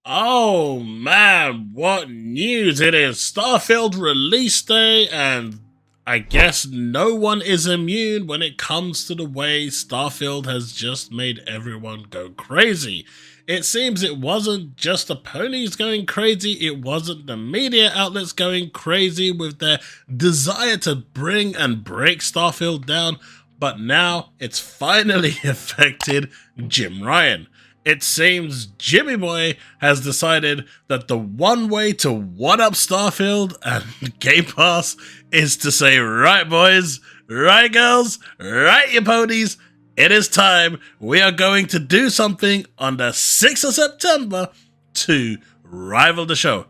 Oh man, what news! It is Starfield release day, and I guess no one is immune when it comes to the way Starfield has just made everyone go crazy. It seems it wasn't just the ponies going crazy, it wasn't the media outlets going crazy with their desire to bring and break Starfield down, but now it's finally affected Jim Ryan. It seems Jimmy Boy has decided that the one way to one-up Starfield and Game Pass is to say, right boys, right girls, right you ponies, it is time. We are going to do something on the 6th of September to rival the show.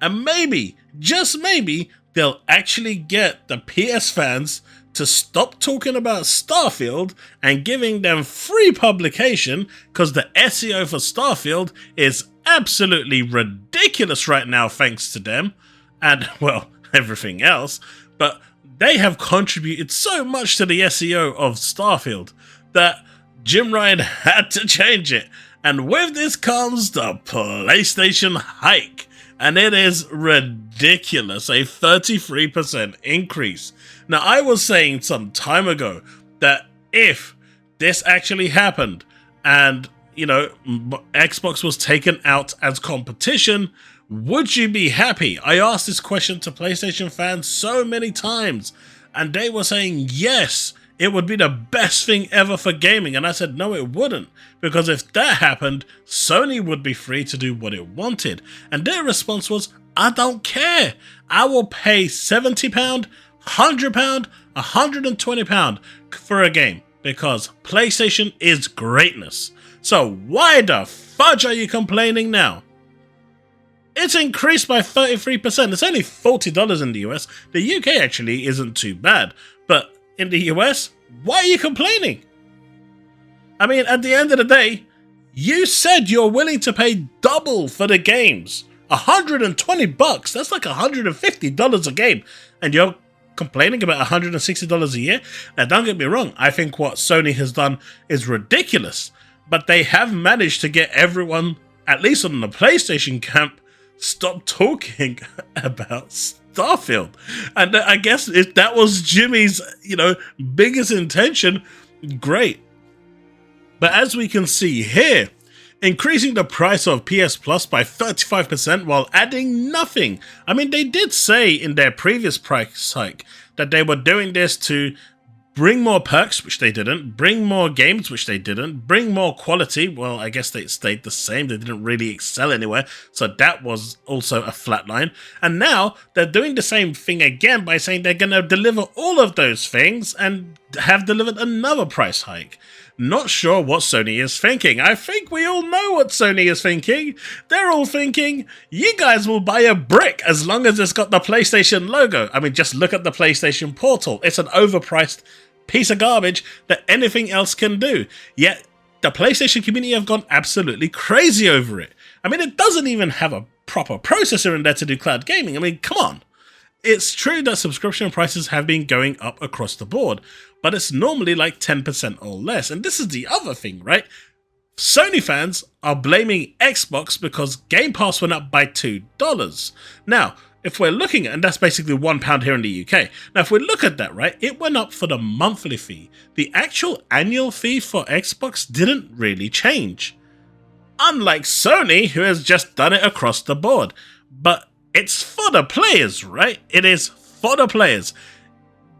And maybe, just maybe, they'll actually get the PS fans to stop talking about Starfield and giving them free publication, because the SEO for Starfield is absolutely ridiculous right now thanks to them and, well, everything else, but they have contributed so much to the SEO of Starfield that Jim Ryan had to change it. And with this comes the PlayStation hike, and it is ridiculous, a 33% increase. Now, I was saying some time ago that if this actually happened and, Xbox was taken out as competition, would you be happy? I asked this question to PlayStation fans so many times, and they were saying yes, it would be the best thing ever for gaming. And I said, no, it wouldn't. Because if that happened, Sony would be free to do what it wanted. And their response was, I don't care. I will pay £70, £100, £120 for a game. Because PlayStation is greatness. So why the fudge are you complaining now? It's increased by 33%. It's only $40 in the US. The UK actually isn't too bad. But in the US, why are you complaining? I mean, at the end of the day, you said you're willing to pay double for the games. $120, that's like $150 a game. And you're complaining about $160 a year? Now, don't get me wrong, I think what Sony has done is ridiculous. But they have managed to get everyone, at least on the PlayStation camp, stop talking about Starfield. And I guess if that was Jimmy's, biggest intention, great. But as we can see here, increasing the price of PS Plus by 35% while adding nothing. I mean, they did say in their previous price hike that they were doing this to bring more perks, which they didn't, bring more games, which they didn't, bring more quality. Well, I guess they stayed the same. They didn't really excel anywhere, so that was also a flat line. And now they're doing the same thing again by saying they're going to deliver all of those things and have delivered another price hike. Not sure what Sony is thinking. I think we all know what Sony is thinking. They're all thinking, you guys will buy a brick as long as it's got the PlayStation logo. I mean, just look at the PlayStation Portal. It's an overpriced piece of garbage that anything else can do. Yet, the PlayStation community have gone absolutely crazy over it. I mean, it doesn't even have a proper processor in there to do cloud gaming. I mean, come on. It's true that subscription prices have been going up across the board, but it's normally like 10% or less. And this is the other thing, right? Sony fans are blaming Xbox because Game Pass went up by $2. Now, if we're looking at, and that's basically £1 here in the UK. Now, if we look at that, right, it went up for the monthly fee. The actual annual fee for Xbox didn't really change. Unlike Sony, who has just done it across the board. But it's for the players, right? It is for the players.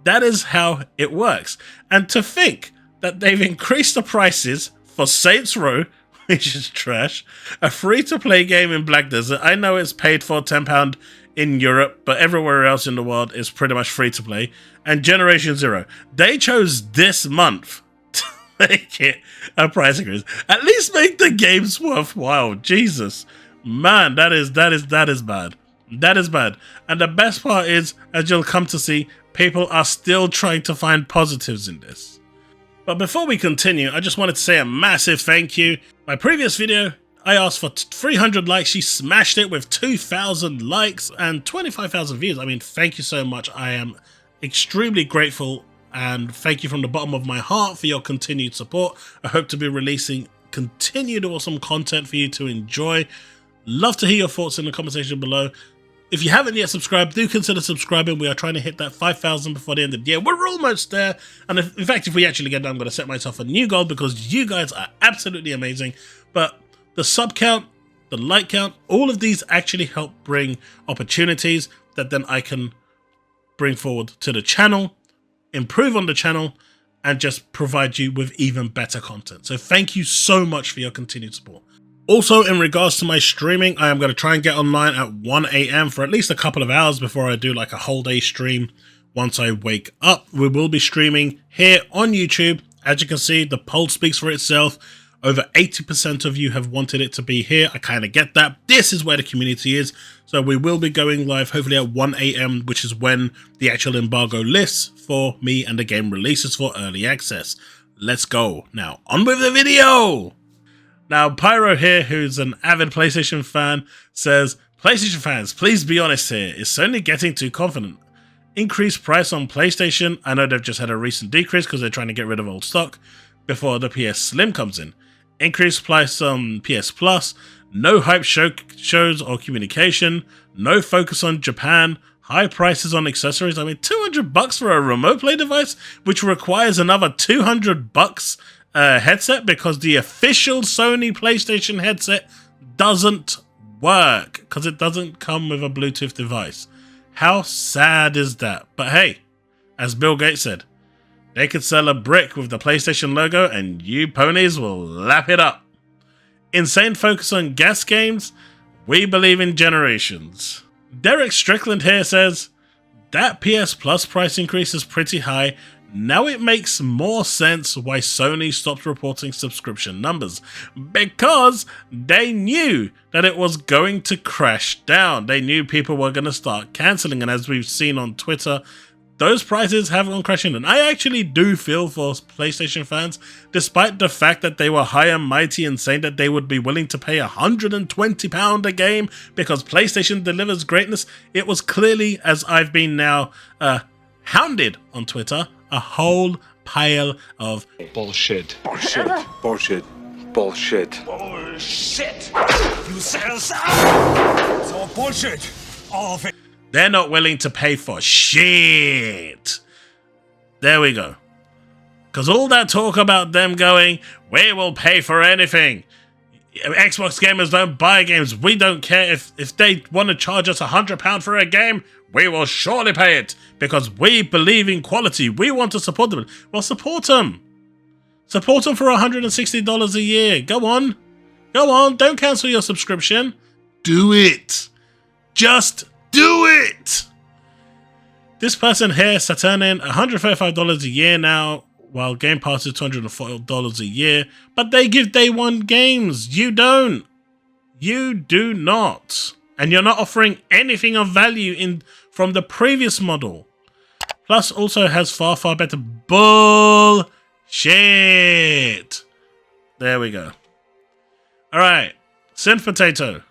That is how it works. And to think that they've increased the prices for Saints Row, which is trash, a free-to-play game in Black Desert. I know it's paid for £10 in Europe, but everywhere else in the world is pretty much free-to-play. And Generation Zero. They chose this month to make it a price increase. At least make the games worthwhile. Jesus. Man, that is bad. That is bad. And the best part is, as you'll come to see, people are still trying to find positives in this. But before we continue, I just wanted to say a massive thank you. My previous video, I asked for 300 likes. She smashed it with 2,000 likes and 25,000 views. I mean, thank you so much. I am extremely grateful, and thank you from the bottom of my heart for your continued support. I hope to be releasing continued awesome content for you to enjoy. Love to hear your thoughts in the comment section below. If you haven't yet subscribed, do consider subscribing. We are trying to hit that 5,000 before the end of the year. We're almost there. And in fact, if we actually get there, I'm going to set myself a new goal because you guys are absolutely amazing. But the sub count, the like count, all of these actually help bring opportunities that then I can bring forward to the channel, improve on the channel, and just provide you with even better content. So thank you so much for your continued support. Also, in regards to my streaming, I am going to try and get online at 1 AM for at least a couple of hours before I do like a whole day stream. Once I wake up, we will be streaming here on YouTube. As you can see, the poll speaks for itself. Over 80% of you have wanted it to be here. I kind of get that. This is where the community is. So we will be going live hopefully at 1 AM, which is when the actual embargo lifts for me and the game releases for early access. Let's go. Now, on with the video! Now, Pyro here, who's an avid PlayStation fan, says, PlayStation fans, please be honest here. Is Sony getting too confident? Increased price on PlayStation. I know they've just had a recent decrease because they're trying to get rid of old stock before the PS Slim comes in. Increased price on PS Plus. No hype shows or communication. No focus on Japan. High prices on accessories. I mean, $200 for a remote play device, which requires another $200 headset because the official Sony PlayStation headset doesn't work because it doesn't come with a Bluetooth device. How sad is that? But hey, as Bill Gates said, they could sell a brick with the PlayStation logo and you ponies will lap it up. Insane focus on gas games. We believe in generations. Derek Strickland here says, that PS Plus price increase is pretty high. Now it makes more sense why Sony stopped reporting subscription numbers. Because they knew that it was going to crash down. They knew people were going to start cancelling. And as we've seen on Twitter, those prices have gone crashing. And I actually do feel for PlayStation fans, despite the fact that they were high and mighty and saying that they would be willing to pay £120 a game because PlayStation delivers greatness. It was clearly, as I've been now hounded on Twitter, a whole pile of bullshit. Bullshit. Bullshit. Bullshit. Bullshit. You said so. It's all bullshit. All of it. They're not willing to pay for shit. There we go. Because all that talk about them going, we will pay for anything. Xbox gamers don't buy games. We don't care if they want to charge us £100 for a game. We will surely pay it because we believe in quality. We want to support them. Well, support them. Support them for $160 a year. Go on. Go on. Don't cancel your subscription. Do it. Just do it. This person here, Saturnin, $135 a year now, while Game Pass is $240 a year. But they give day one games. You don't. You do not. And you're not offering anything of value from the previous model. Plus also has far better bullshit. There we go. Alright. Synth Potato.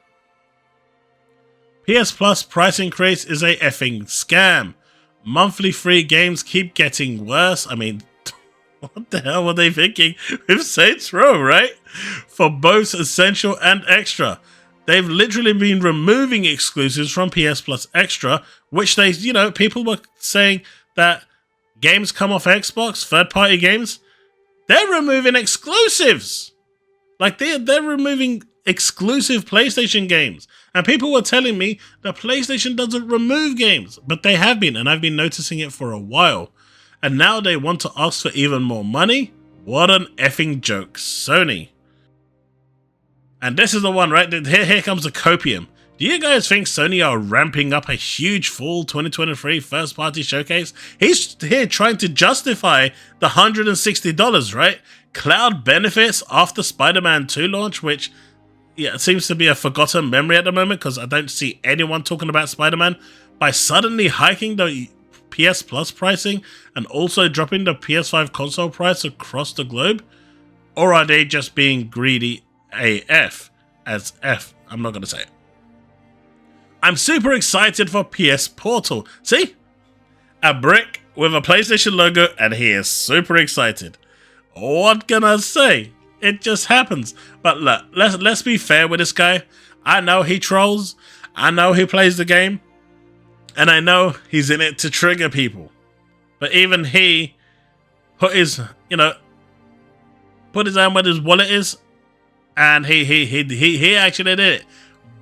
PS Plus price increase is a effing scam. Monthly free games keep getting worse. I mean, what the hell were they thinking with Saints Row, right? For both Essential and Extra. They've literally been removing exclusives from PS Plus Extra, which they, people were saying that games come off Xbox, third-party games. They're removing exclusives. Like, they're removing exclusive PlayStation games. And people were telling me that PlayStation doesn't remove games, but they have been, and I've been noticing it for a while. And now they want to ask for even more money? What an effing joke, Sony. And this is the one, right? Here comes the copium. Do you guys think Sony are ramping up a huge fall 2023 first-party showcase? He's here trying to justify the $160, right? Cloud benefits after Spider-Man 2 launch, which it seems to be a forgotten memory at the moment because I don't see anyone talking about Spider-Man. By suddenly hiking the PS Plus pricing and also dropping the PS5 console price across the globe? Or are they just being greedy AF? As F, I'm not going to say it. I'm super excited for PS Portal. See? A brick with a PlayStation logo and he is super excited. What can I say? It just happens. But look, let's be fair with this guy. I know he trolls. I know he plays the game. And I know he's in it to trigger people. But even he put his, put his hand where his wallet is. And he actually did it.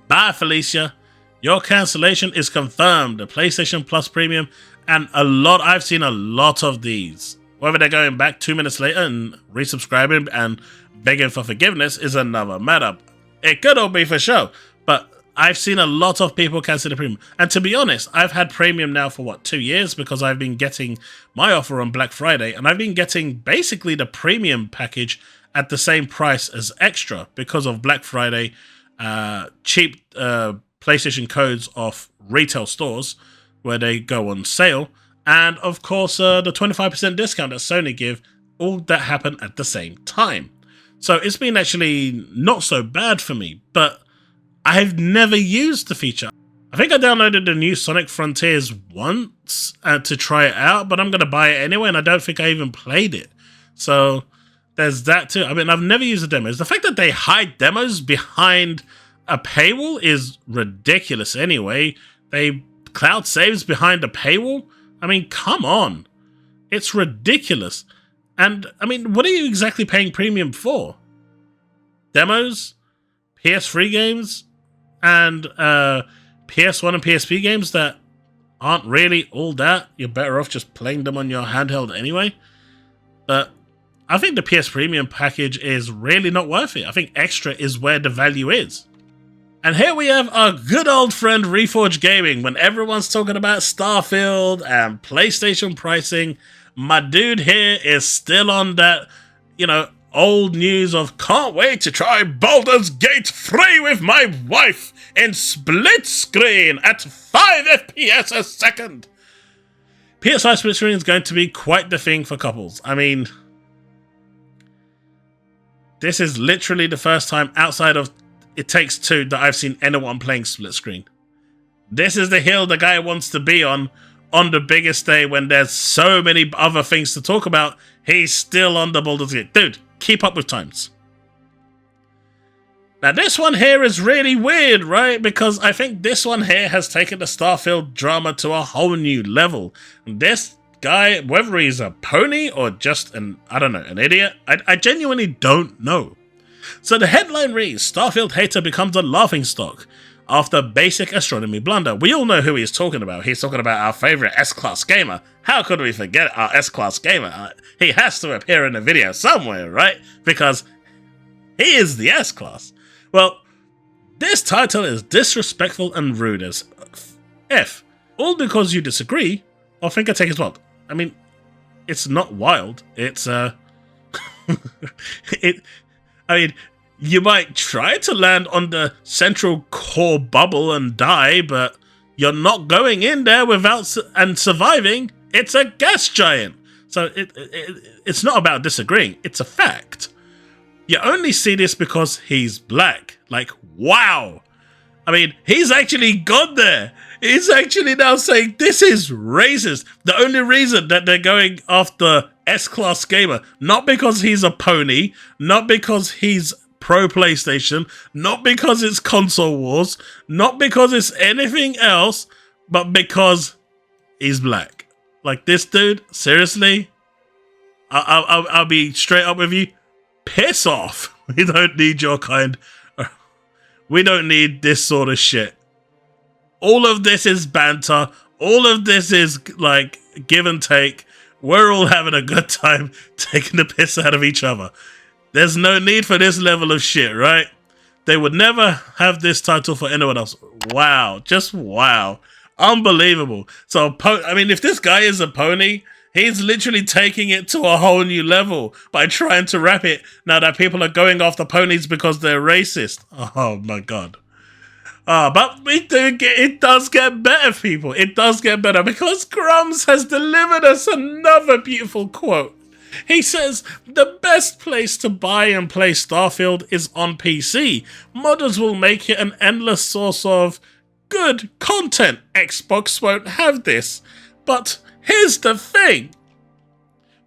Bye, Felicia. Your cancellation is confirmed. The PlayStation Plus Premium. And I've seen a lot of these. Whether they're going back 2 minutes later and resubscribing and begging for forgiveness is another matter. It could all be for show, but I've seen a lot of people cancel the premium. And to be honest, I've had premium now for 2 years because I've been getting my offer on Black Friday, and I've been getting basically the premium package at the same price as extra because of Black Friday, cheap PlayStation codes off retail stores where they go on sale, and of course the 25% discount that Sony give. All that happened at the same time. So it's been actually not so bad for me, but I've never used the feature. I think I downloaded the new Sonic Frontiers once to try it out, but I'm going to buy it anyway, and I don't think I even played it. So there's that too. I mean, I've never used the demos. The fact that they hide demos behind a paywall is ridiculous anyway. They cloud saves behind a paywall? I mean, come on. It's ridiculous. And, I mean, what are you exactly paying premium for? Demos? PS3 games? And PS1 and PSP games that aren't really all that? You're better off just playing them on your handheld anyway? But I think the PS Premium package is really not worth it. I think Extra is where the value is. And here we have our good old friend Reforge Gaming. When everyone's talking about Starfield and PlayStation pricing, my dude here is still on that, old news of can't wait to try Baldur's Gate 3 with my wife in split screen at 5 FPS a second. PS5 split screen is going to be quite the thing for couples. I mean, this is literally the first time outside of It Takes Two that I've seen anyone playing split screen. This is the hill the guy wants to be on the biggest day when there's so many other things to talk about. He's still on the Baldur's Gate. Dude, keep up with times. Now this one here is really weird, right? Because I think this one here has taken the Starfield drama to a whole new level. This guy, whether he's a pony or just an idiot, I genuinely don't know. So the headline reads, Starfield hater becomes a laughingstock after basic astronomy blunder. We all know who he's talking about. He's talking about our favorite S-Class gamer. How could we forget our S-Class gamer? He has to appear in the video somewhere, right? Because he is the S-Class. Well, this title is disrespectful and rude as F. All because you disagree or think I take his word. I mean, it's not wild. It's, you might try to land on the central core bubble and die, but you're not going in there without and surviving. It's a gas giant. So it's not about disagreeing. It's a fact. You only see this because he's black. Like, wow. I mean, he's actually gone there. He's actually now saying this is racist. The only reason that they're going after S-Class gamer, not because he's a pony, not because he's pro PlayStation, not because it's console wars, not because it's anything else, but because he's black. Like, this dude, seriously, I'll be straight up with you. Piss off. We don't need your kind. We don't need this sort of shit. All of this is banter. All of this is like give and take. We're all having a good time taking the piss out of each other. There's no need for this level of shit, right? They would never have this title for anyone else. Wow. Just wow. Unbelievable. So, if this guy is a pony, he's literally taking it to a whole new level by trying to rap it now that people are going after ponies because they're racist. Oh my god. But it does get better, people. It does get better because Grummz has delivered us another beautiful quote. He says, the best place to buy and play Starfield is on PC. Modders will make it an endless source of good content. Xbox won't have this. But here's the thing.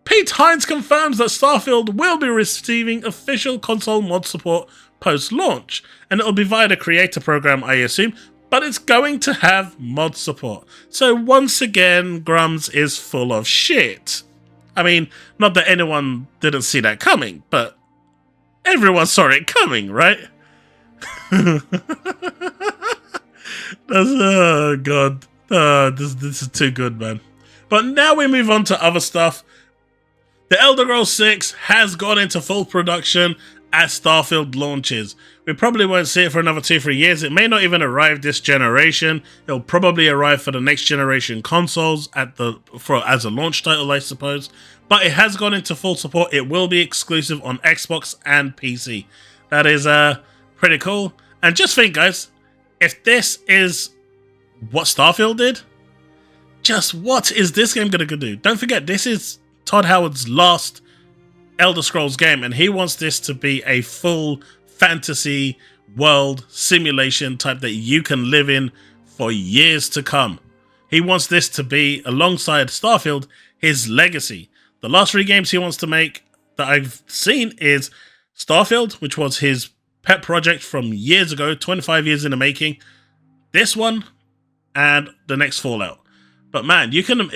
Pete Hines confirms that Starfield will be receiving official console mod support post-launch, and it'll be via the creator program, I assume, but it's going to have mod support. So once again, Grummz is full of shit. I mean, not that anyone didn't see that coming, but everyone saw it coming, right? Oh god, this is too good, man. But now we move on to other stuff. The Elder Scrolls 6 has gone into full production as Starfield launches. We probably won't see it for another 2-3 years. It may not even arrive this generation. It'll probably arrive for the next generation consoles as a launch title, I suppose. But it has gone into full support. It will be exclusive on Xbox and PC. That is pretty cool. And just think, guys, if this is what Starfield did, just what is this game going to do? Don't forget, this is Todd Howard's last Elder Scrolls game, and he wants this to be a full fantasy world simulation type that you can live in for years to come. He wants this to be, alongside Starfield, his legacy. The last 3 games he wants to make that I've seen is Starfield, which was his pet project from years ago, 25 years in the making, this one, and the next Fallout. But man, you can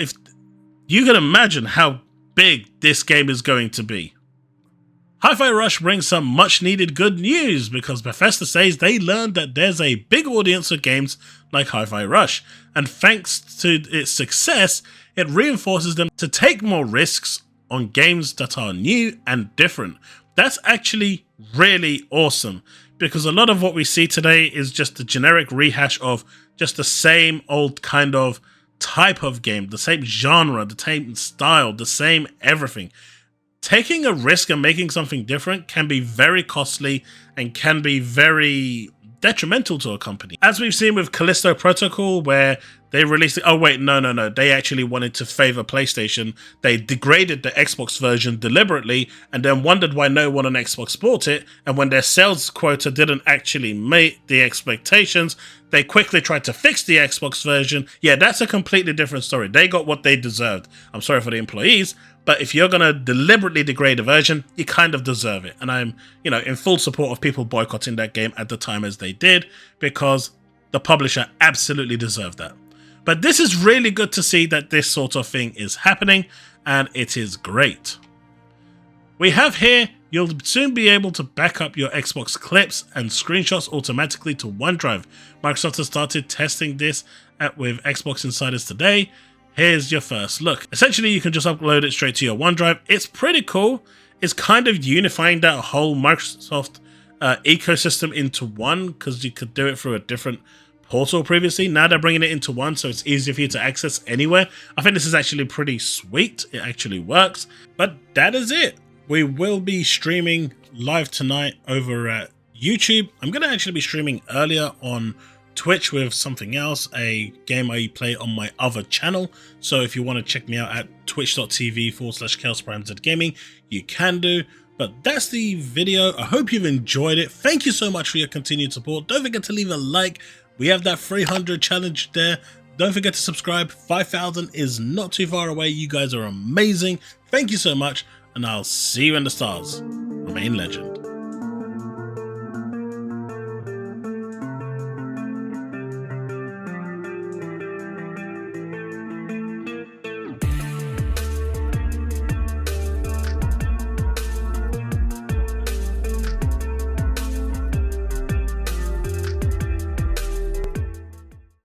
imagine how big this game is going to be. HiFi Rush brings some much needed good news because Bethesda says they learned that there's a big audience of games like HiFi Rush, and thanks to its success, it reinforces them to take more risks on games that are new and different. That's actually really awesome, because a lot of what we see today is just a generic rehash of just the same old kind of type of game, the same genre, the same style, the same everything. Taking a risk and making something different can be very costly and can be very detrimental to a company. As we've seen with Callisto Protocol, where they released it. Oh wait, no. They actually wanted to favor PlayStation. They degraded the Xbox version deliberately and then wondered why no one on Xbox bought it. And when their sales quota didn't actually meet the expectations, they quickly tried to fix the Xbox version. Yeah, that's a completely different story. They got what they deserved. I'm sorry for the employees, but if you're going to deliberately degrade a version, you kind of deserve it. And I'm, in full support of people boycotting that game at the time as they did, because the publisher absolutely deserved that. But this is really good to see that this sort of thing is happening, and it is great. We have here, you'll soon be able to back up your Xbox clips and screenshots automatically to OneDrive. Microsoft has started testing this with Xbox Insiders today. Here's your first look. Essentially, you can just upload it straight to your OneDrive. It's pretty cool. It's kind of unifying that whole Microsoft ecosystem into one, because you could do it through a different portal previously. Now they're bringing it into one, so it's easier for you to access anywhere. I think this is actually pretty sweet. It actually works. But that is it. We will be streaming live tonight over at YouTube. I'm going to actually be streaming earlier on Twitch with something else, a game I play on my other channel. So if you want to check me out at twitch.tv/ChaosLounge, you can do. But that's the video. I hope you've enjoyed it. Thank you so much for your continued support. Don't forget to leave a like. We have that 300 challenge there. Don't forget to subscribe. 5,000 is not too far away. You guys are amazing. Thank you so much, and I'll see you in the stars. Remain legend.